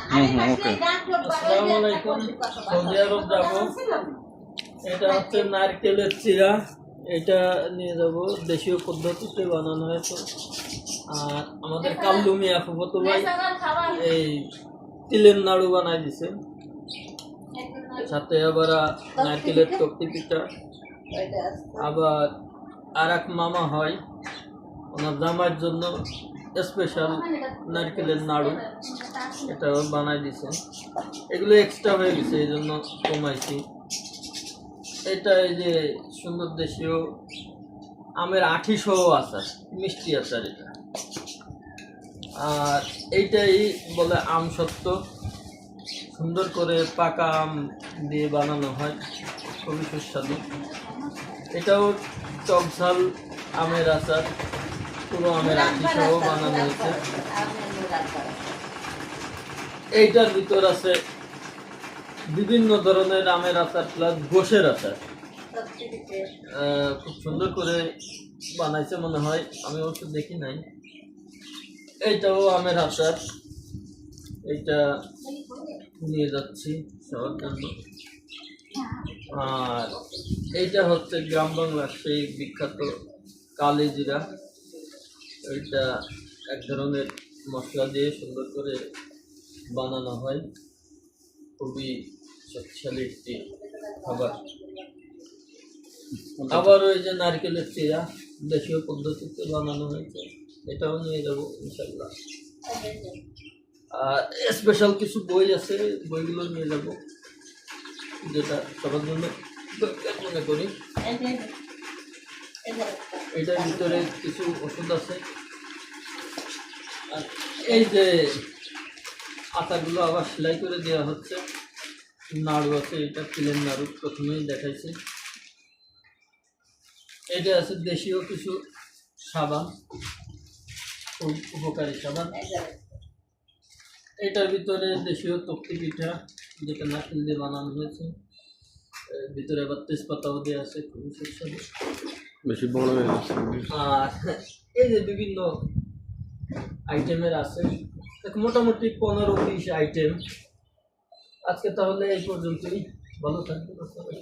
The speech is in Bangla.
ওকে। আসসালামু আলাইকুম। সৌদি আরব যাবো, এটা হচ্ছে নারকেলের চিরা, এটা নিয়ে যাব, দেশীয় পদ্ধতিতে বানানো হয়েছে। আর আমাদের কাল্লু মিয়া ফুফাতো ভাই এই তিলের নাড়ু বানাই দিছে, সাথে আবার নারকেলের টপটি পিঠা। আবার আর এক মামা হয়, ওনার জামাইয়ের জন্য স্পেশাল নারকেলের নাড়ু, এটাও বানাই দিছে। এগুলো এক্সট্রা হয়ে গেছে, এই জন্য কমাইছি। এটা এই যে সুন্দর দেশীয় আমের আঠি সহ আচার, মিষ্টি আচার এটা। আর এইটাই বলে আম সত্য, সুন্দর করে পাকা আম দিয়ে বানানো হয়, খুবই সুস্বাদু। এটাও টকঝাল আমের আচার, পুরো আমের আঠি সহ বানানো হয়েছে। এইটার ভিতর আছে বিভিন্ন ধরনের আমের আচার প্লাস গোশের আচার, খুব সুন্দর করে বানাইছে মনে হয়, আমি অবশ্য দেখি নাই। এইটাও আমের আচার, এইটা নিয়ে যাচ্ছি সবার জন্য। আর এইটা হচ্ছে গ্রাম বাংলার সেই বিখ্যাত কালি জিরা, এইটা এক ধরনের মশলা দিয়ে সুন্দর করে বানানো হয়, খুবই শক্তিশালী একটি খাবার। আবার ওই যে নারকেলের চিরা, দেশীয় পদ্ধতিতে বানানো হয়েছে, এটাও নিয়ে যাবো ইনশাল্লাহ। আর স্পেশাল কিছু বই আছে, বইগুলো নিয়ে যাব, যেটা সবার জন্য দরকার মনে করি। এটার ভিতরে কিছু ওষুধ আছে। আর এই যে আটাগুলো আবার সেলাই করে দেওয়া হচ্ছে। নাড়ু আছে, এটা তিলের নাড়ু প্রথমেই দেখাইছি। এটা আছে দেশীয় কিছু সাবান, খুব উপকারী সাবান। এটার ভিতরে দেশীয় তক্তি পিঠা, যেটা নারকেল দিয়ে বানানো হয়েছে, ভিতরে আবার তেজপাতাও দেওয়া আছে, খুবই সুস্বাদু, বেশি বড় হয়ে গেছে। আর এই যে বিভিন্ন আইটেমের আছে, মোটামুটি 15-20 আইটেম। আজকে তাহলে এই পর্যন্তই, ভালো থাকবেন।